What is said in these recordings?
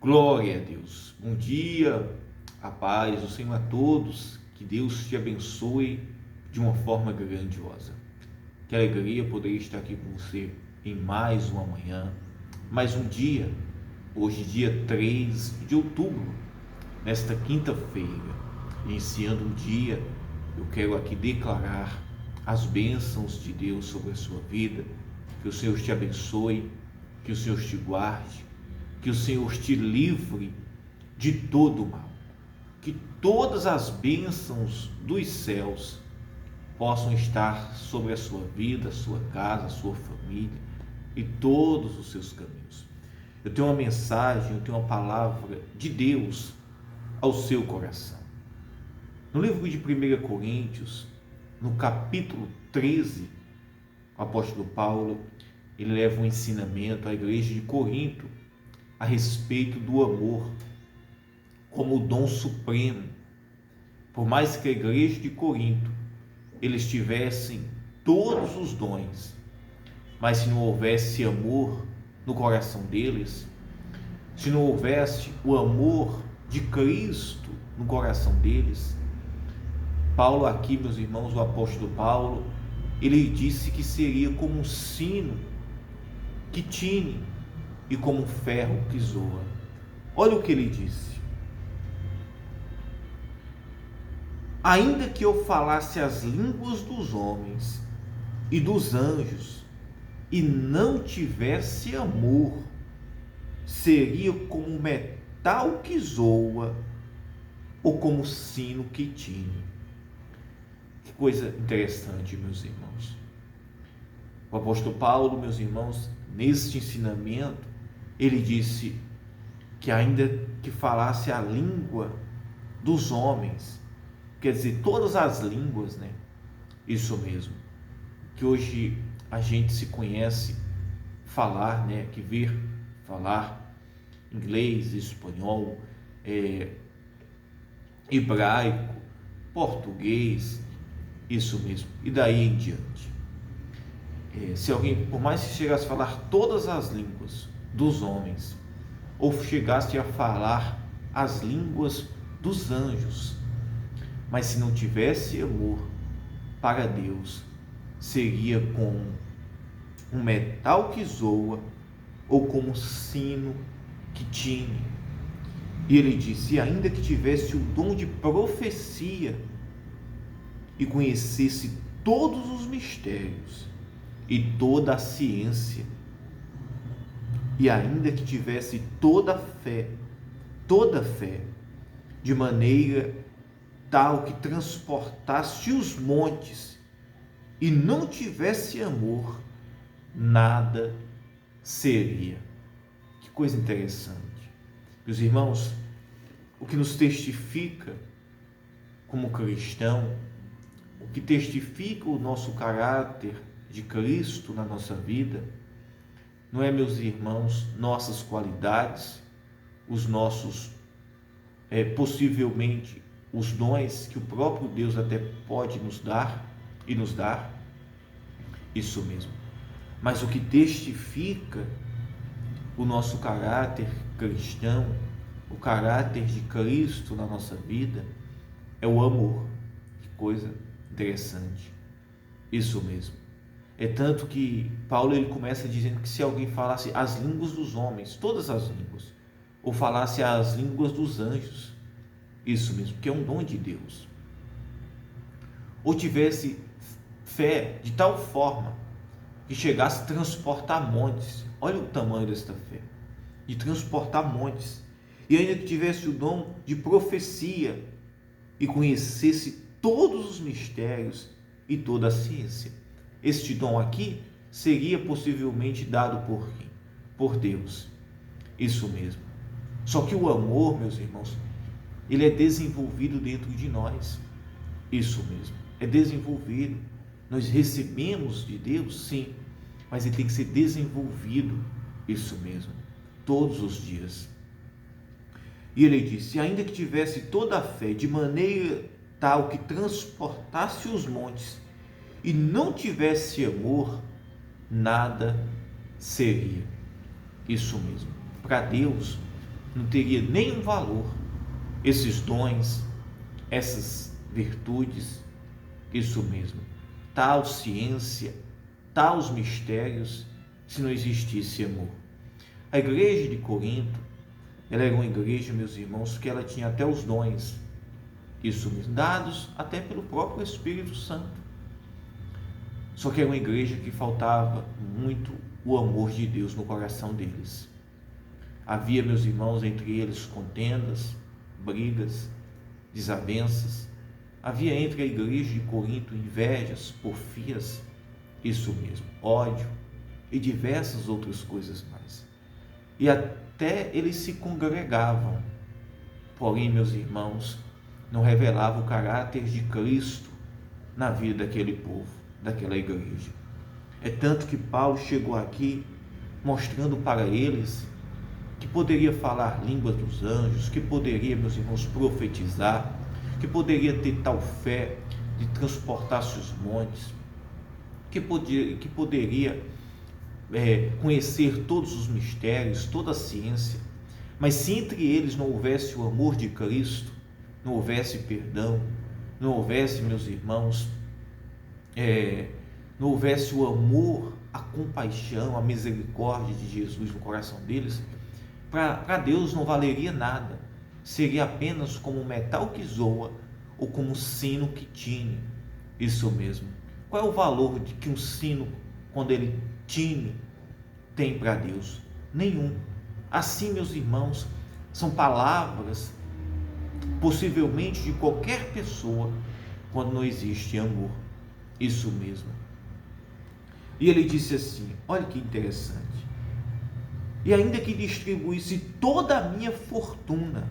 Glória a Deus. Bom dia, a paz do Senhor a todos. Que Deus te abençoe de uma forma grandiosa. Que alegria poder estar aqui com você em mais uma manhã, mais um dia. Hoje, dia 3 de outubro, nesta quinta-feira, iniciando um dia, eu quero aqui declarar as bênçãos de Deus sobre a sua vida. Que o Senhor te abençoe, que o Senhor te guarde, que o Senhor te livre de todo o mal, que todas as bênçãos dos céus possam estar sobre a sua vida, a sua casa, a sua família e todos os seus caminhos. Eu tenho uma mensagem, eu tenho uma palavra de Deus ao seu coração. No livro de 1 Coríntios, no capítulo 13, o apóstolo Paulo, ele leva um ensinamento à igreja de Corinto a respeito do amor como o dom supremo. Por mais que a igreja de Corinto eles tivessem todos os dons, mas se não houvesse amor no coração deles, se não houvesse o amor de Cristo no coração deles, Paulo aqui, meus irmãos, o apóstolo Paulo, ele disse que seria como um sino que tine e como um ferro que zoa. Olha o que ele disse: ainda que eu falasse as línguas dos homens e dos anjos e não tivesse amor, seria como metal que zoa ou como sino que tine. Que coisa interessante, meus irmãos. O apóstolo Paulo, meus irmãos, neste ensinamento, ele disse que ainda que falasse a língua dos homens, quer dizer, todas as línguas, né? Isso mesmo, que hoje a gente se conhece falar, né? Que ver falar inglês, espanhol, hebraico, português, isso mesmo, e daí em diante. Se alguém, por mais que chegasse a falar todas as línguas dos homens, ou chegasse a falar as línguas dos anjos, mas se não tivesse amor para Deus, seria como um metal que zoa ou como um sino que tine. E ele disse: ainda que tivesse o dom de profecia e conhecesse todos os mistérios e toda a ciência, e ainda que tivesse toda a fé, de maneira tal que transportasse os montes, e não tivesse amor, nada seria. Que coisa interessante. Meus irmãos, o que nos testifica como cristão, o que testifica o nosso caráter de Cristo na nossa vida, não é, meus irmãos, nossas qualidades, os nossos, possivelmente, os dons que o próprio Deus até pode nos dar e nos dar, isso mesmo. Mas o que testifica o nosso caráter cristão, o caráter de Cristo na nossa vida, é o amor. Que coisa interessante. Isso mesmo. É tanto que Paulo ele começa dizendo que se alguém falasse as línguas dos homens, todas as línguas, ou falasse as línguas dos anjos, isso mesmo, que é um dom de Deus, ou tivesse fé de tal forma que chegasse a transportar montes, olha o tamanho desta fé, de transportar montes, e ainda que tivesse o dom de profecia e conhecesse todos os mistérios e toda a ciência. Este dom aqui seria possivelmente dado por quem? Por Deus. Isso mesmo. Só que o amor, meus irmãos, ele é desenvolvido dentro de nós. Isso mesmo. É desenvolvido. Nós recebemos de Deus, sim, mas ele tem que ser desenvolvido. Isso mesmo. Todos os dias. E ele disse: ainda que tivesse toda a fé de maneira tal que transportasse os montes, e não tivesse amor, nada seria. Isso mesmo. Para Deus, não teria nenhum valor esses dons, essas virtudes, isso mesmo, tal ciência, tais mistérios, se não existisse amor. A igreja de Corinto, ela era uma igreja, meus irmãos, que ela tinha até os dons, isso mesmo, dados até pelo próprio Espírito Santo. Só que era uma igreja que faltava muito o amor de Deus no coração deles. Havia, meus irmãos, entre eles contendas, brigas, desavenças. Havia entre a igreja de Corinto invejas, porfias, isso mesmo, ódio e diversas outras coisas mais. E até eles se congregavam, porém, meus irmãos, não revelava o caráter de Cristo na vida daquele povo, daquela igreja. É tanto que Paulo chegou aqui mostrando para eles que poderia falar línguas dos anjos, que poderia, meus irmãos, profetizar, que poderia ter tal fé de transportar-se os montes, que poderia conhecer todos os mistérios, toda a ciência, mas se entre eles não houvesse o amor de Cristo, não houvesse perdão, não houvesse, meus irmãos, não houvesse o amor, a compaixão, a misericórdia de Jesus no coração deles, para Deus não valeria nada, seria apenas como um metal que zoa ou como um sino que tine, isso mesmo. Qual é o valor de que um sino, quando ele tine, tem para Deus? Nenhum. Assim, meus irmãos, são palavras possivelmente de qualquer pessoa quando não existe amor, isso mesmo. E ele disse assim, olha que interessante, e ainda que distribuísse toda a minha fortuna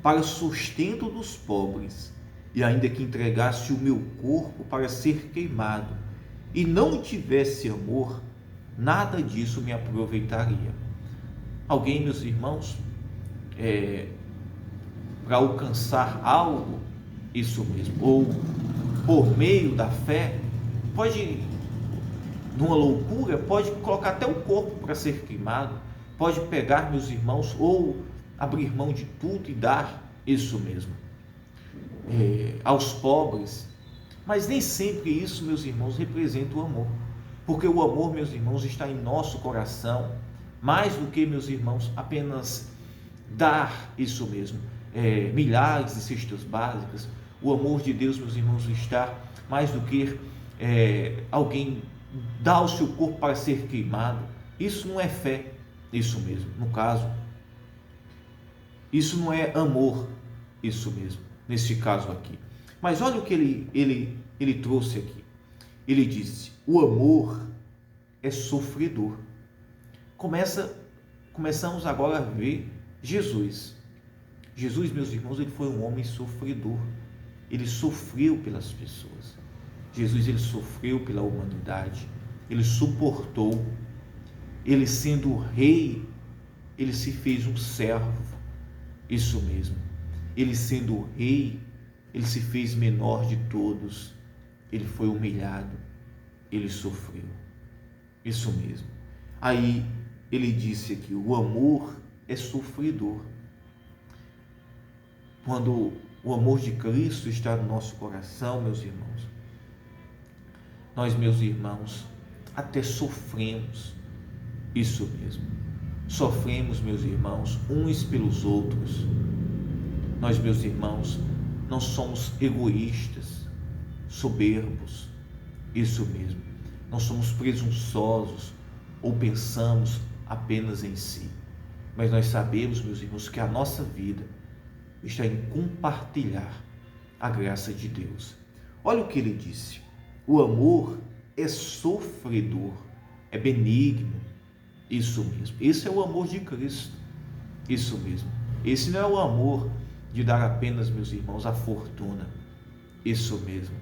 para sustento dos pobres, e ainda que entregasse o meu corpo para ser queimado, e não tivesse amor, nada disso me aproveitaria. Alguém, meus irmãos, para alcançar algo, isso mesmo, ou por meio da fé, pode, numa loucura, pode colocar até o corpo para ser queimado, pode pegar, meus irmãos, ou abrir mão de tudo e dar isso mesmo aos pobres, mas nem sempre isso, meus irmãos, representa o amor, porque o amor, meus irmãos, está em nosso coração, mais do que, meus irmãos, apenas dar isso mesmo, milhares de cestas básicas. O amor de Deus, meus irmãos, está mais do que alguém dar o seu corpo para ser queimado. Isso não é fé, isso mesmo, no caso, isso não é amor, isso mesmo, nesse caso aqui. Mas olha o que ele trouxe aqui. Ele disse, o amor é sofredor. Começamos agora a ver Jesus. Jesus, meus irmãos, ele foi um homem sofredor. Ele sofreu pelas pessoas. Jesus, ele sofreu pela humanidade. Ele suportou. Ele sendo rei, ele se fez um servo. Isso mesmo. Ele sendo rei, ele se fez menor de todos. Ele foi humilhado. Ele sofreu. Isso mesmo. Aí ele disse aqui, o amor é sofredor. Quando o amor de Cristo está no nosso coração, meus irmãos, nós, meus irmãos, até sofremos, isso mesmo, sofremos, meus irmãos, uns pelos outros. Nós, meus irmãos, não somos egoístas, soberbos, isso mesmo, não somos presunçosos ou pensamos apenas em si, mas nós sabemos, meus irmãos, que a nossa vida está em compartilhar a graça de Deus. Olha o que ele disse, o amor é sofredor, é benigno, isso mesmo, esse é o amor de Cristo, isso mesmo, esse não é o amor de dar apenas, meus irmãos, a fortuna, isso mesmo,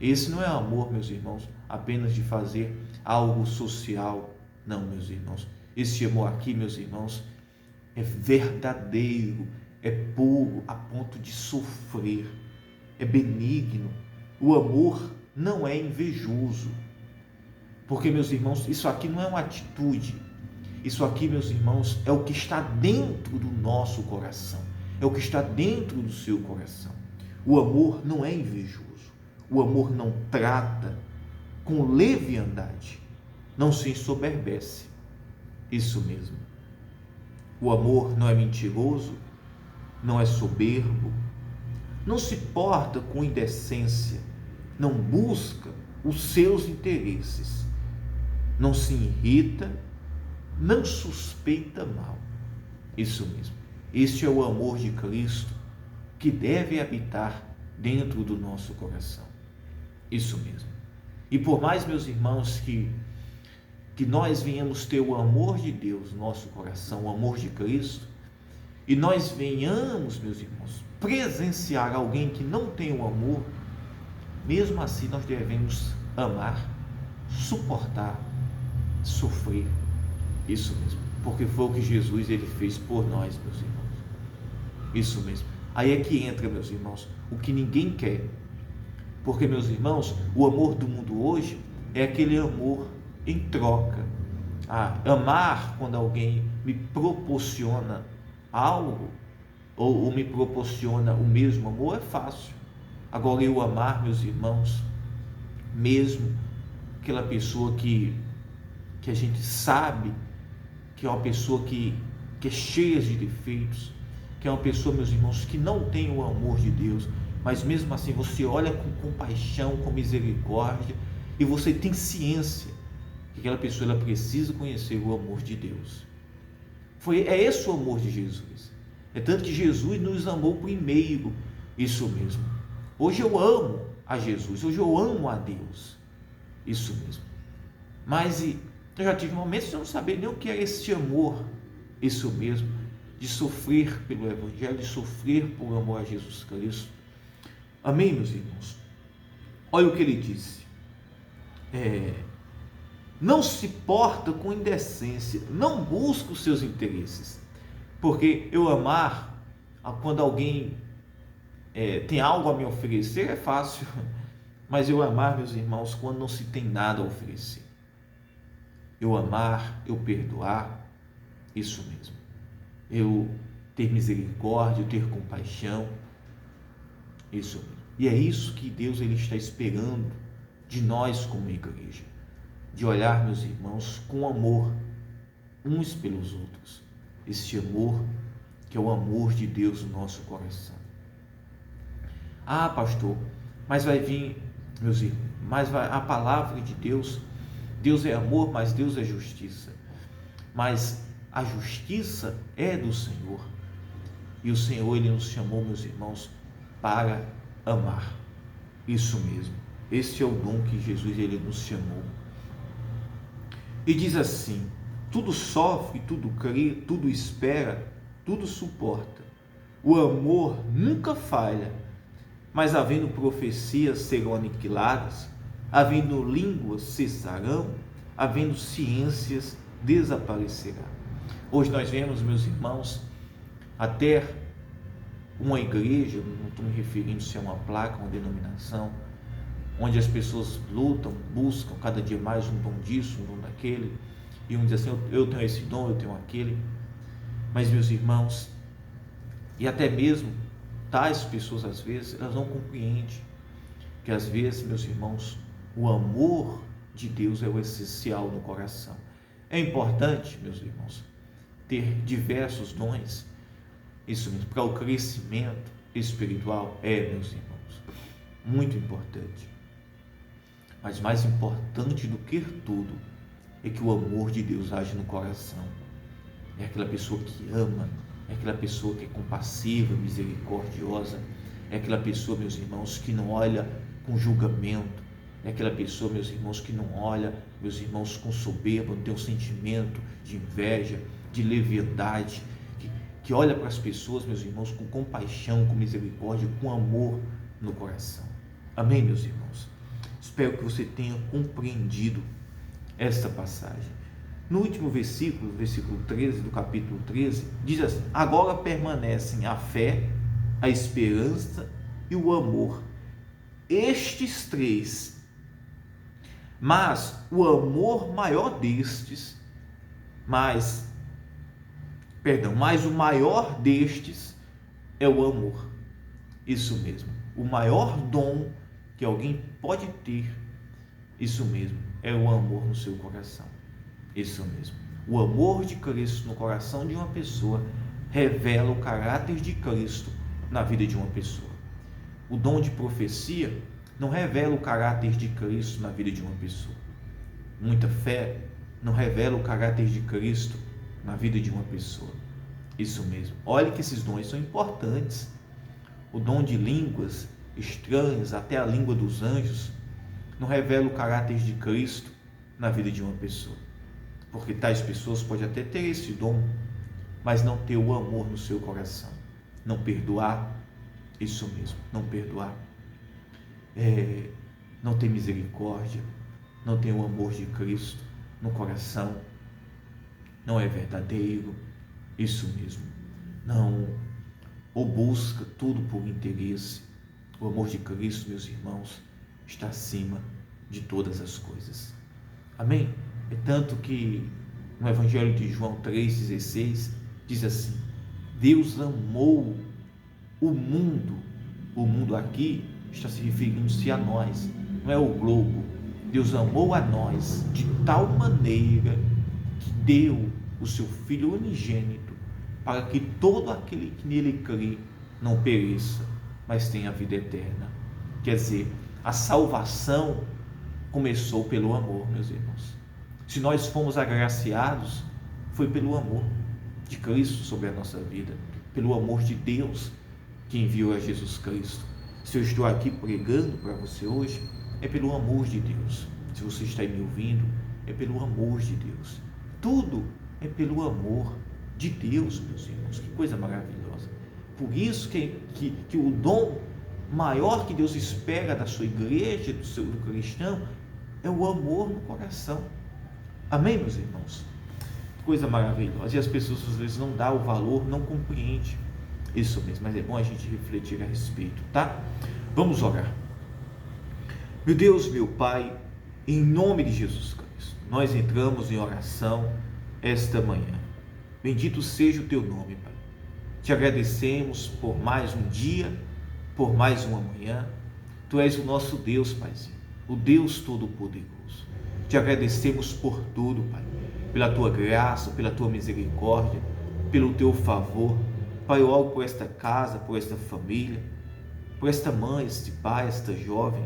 esse não é amor, meus irmãos, apenas de fazer algo social, não, meus irmãos, esse amor aqui, meus irmãos, é verdadeiro, é puro a ponto de sofrer, é benigno. O amor não é invejoso, porque, meus irmãos, isso aqui não é uma atitude, isso aqui, meus irmãos, é o que está dentro do nosso coração, é o que está dentro do seu coração. O amor não é invejoso, o amor não trata com leviandade, não se ensoberbece. Isso mesmo. O amor não é mentiroso, não é soberbo, não se porta com indecência, não busca os seus interesses, não se irrita, não suspeita mal. Isso mesmo. Este é o amor de Cristo que deve habitar dentro do nosso coração. Isso mesmo. E por mais, meus irmãos, que nós venhamos ter o amor de Deus no nosso coração, o amor de Cristo, e nós venhamos, meus irmãos, presenciar alguém que não tem o amor, mesmo assim nós devemos amar, suportar, sofrer. Isso mesmo, porque foi o que Jesus ele fez por nós, meus irmãos. Isso mesmo. Aí é que entra, meus irmãos, o que ninguém quer. Porque, meus irmãos, o amor do mundo hoje é aquele amor em troca. Amar quando alguém me proporciona algo ou me proporciona o mesmo amor é fácil. Agora, eu amar, meus irmãos, mesmo aquela pessoa que a gente sabe que é uma pessoa que é cheia de defeitos, que é uma pessoa, meus irmãos, que não tem o amor de Deus, mas mesmo assim você olha com compaixão, com misericórdia, e você tem ciência que aquela pessoa ela precisa conhecer o amor de Deus. É esse o amor de Jesus. É tanto que Jesus nos amou primeiro. Isso mesmo. Hoje eu amo a Jesus, hoje eu amo a Deus. Isso mesmo. Mas eu já tive momentos de não saber nem o que é esse amor. Isso mesmo. De sofrer pelo Evangelho, de sofrer por amor a Jesus Cristo. Amém, meus irmãos? Olha o que ele disse. Não se porta com indecência, não busca os seus interesses. Porque eu amar, quando alguém tem algo a me oferecer, é fácil. Mas eu amar, meus irmãos, quando não se tem nada a oferecer. Eu amar, eu perdoar, isso mesmo. Eu ter misericórdia, eu ter compaixão, isso mesmo. E é isso que Deus ele está esperando de nós como igreja. De olhar, meus irmãos, com amor uns pelos outros. Esse amor que é o amor de Deus no nosso coração. Pastor, mas vai vir, meus irmãos, a palavra de Deus, Deus é amor, mas Deus é justiça. Mas a justiça é do Senhor. E o Senhor, ele nos chamou, meus irmãos, para amar. Isso mesmo. Este é o dom que Jesus, ele nos chamou. E diz assim: tudo sofre, tudo crê, tudo espera, tudo suporta. O amor nunca falha, mas havendo profecias serão aniquiladas, havendo línguas cessarão, havendo ciências desaparecerá. Hoje nós vemos, meus irmãos, até uma igreja, não estou me referindo se é uma placa, uma denominação, onde as pessoas lutam, buscam cada dia mais um dom disso, um dom daquele, e um diz assim, eu tenho esse dom, eu tenho aquele. Mas, meus irmãos, e até mesmo tais pessoas, às vezes, elas não compreendem que, às vezes, meus irmãos, o amor de Deus é o essencial no coração. É importante, meus irmãos, ter diversos dons, isso mesmo, para o crescimento espiritual, meus irmãos, muito importante. Mas mais importante do que tudo é que o amor de Deus age no coração. É aquela pessoa que ama, é aquela pessoa que é compassiva, misericordiosa, é aquela pessoa, meus irmãos, que não olha com julgamento, é aquela pessoa, meus irmãos, que não olha, meus irmãos, com soberba, não tem um sentimento de inveja, de leviandade, que olha para as pessoas, meus irmãos, com compaixão, com misericórdia, com amor no coração. Amém, meus irmãos? Espero que você tenha compreendido esta passagem. No último versículo, versículo 13 do capítulo 13, diz assim: agora permanecem a fé, a esperança e o amor. Estes três. Mas o amor maior destes, mas o maior destes é o amor. Isso mesmo. O maior dom que alguém pode ter, isso mesmo, é o amor no seu coração. Isso mesmo. O amor de Cristo no coração de uma pessoa revela o caráter de Cristo na vida de uma pessoa. O dom de profecia não revela o caráter de Cristo na vida de uma pessoa. Muita fé não revela o caráter de Cristo na vida de uma pessoa. Isso mesmo. Olhe que esses dons são importantes. O dom de línguas estranhas, até a língua dos anjos, não revela o caráter de Cristo na vida de uma pessoa. Porque tais pessoas podem até ter esse dom, mas não ter o amor no seu coração. Não perdoar, isso mesmo, não perdoar. Não ter misericórdia, não ter o amor de Cristo no coração, não é verdadeiro, isso mesmo, não, ou busca tudo por interesse. O amor de Cristo, meus irmãos, está acima de todas as coisas. Amém? É tanto que no Evangelho de João 3,16 diz assim: Deus amou o mundo aqui está se referindo-se a nós, não é o globo. Deus amou a nós de tal maneira que deu o seu Filho unigênito para que todo aquele que nele crê não pereça, mas tenha a vida eterna. Quer dizer, a salvação começou pelo amor, meus irmãos. Se nós fomos agraciados, foi pelo amor de Cristo sobre a nossa vida, pelo amor de Deus que enviou a Jesus Cristo. Se eu estou aqui pregando para você hoje, é pelo amor de Deus. Se você está me ouvindo, é pelo amor de Deus. Tudo é pelo amor de Deus, meus irmãos. Que coisa maravilhosa. Por isso que o dom maior que Deus espera da sua igreja, do cristão, é o amor no coração. Amém, meus irmãos? Coisa maravilhosa. E as pessoas às vezes não dão o valor, não compreendem isso mesmo, mas é bom a gente refletir a respeito, tá? Vamos orar. Meu Deus, meu Pai, em nome de Jesus Cristo, nós entramos em oração esta manhã. Bendito seja o teu nome, Pai. Te agradecemos por mais um dia, por mais uma manhã. Tu és o nosso Deus, Paizinho, o Deus Todo-Poderoso. Te agradecemos por tudo, Pai, pela tua graça, pela tua misericórdia, pelo teu favor. Pai, eu oro por esta casa, por esta família, por esta mãe, este pai, esta jovem,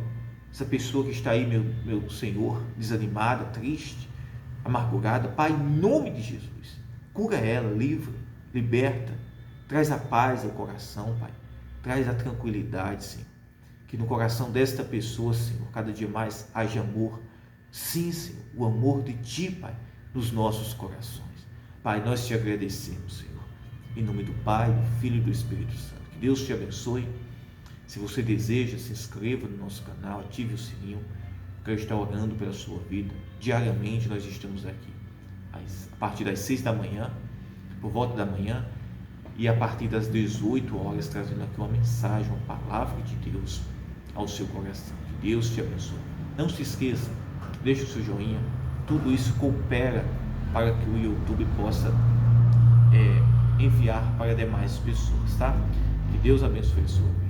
essa pessoa que está aí, meu Senhor, desanimada, triste, amargurada. Pai, em nome de Jesus, cura ela, livra, liberta, traz a paz ao coração, Pai, traz a tranquilidade, Senhor, que no coração desta pessoa, Senhor, cada dia mais haja amor. Sim, Senhor, o amor de Ti, Pai, nos nossos corações. Pai, nós te agradecemos, Senhor, em nome do Pai, do Filho e do Espírito Santo. Que Deus te abençoe. Se você deseja, se inscreva no nosso canal, ative o sininho. Quero estar orando pela sua vida. Diariamente nós estamos aqui, a partir das 6 da manhã, por volta da manhã, e a partir das 18 horas, trazendo aqui uma mensagem, uma palavra de Deus ao seu coração. Que Deus te abençoe. Não se esqueça, deixe o seu joinha. Tudo isso coopera para que o YouTube possa enviar para demais pessoas, tá? Que Deus abençoe a sua vida.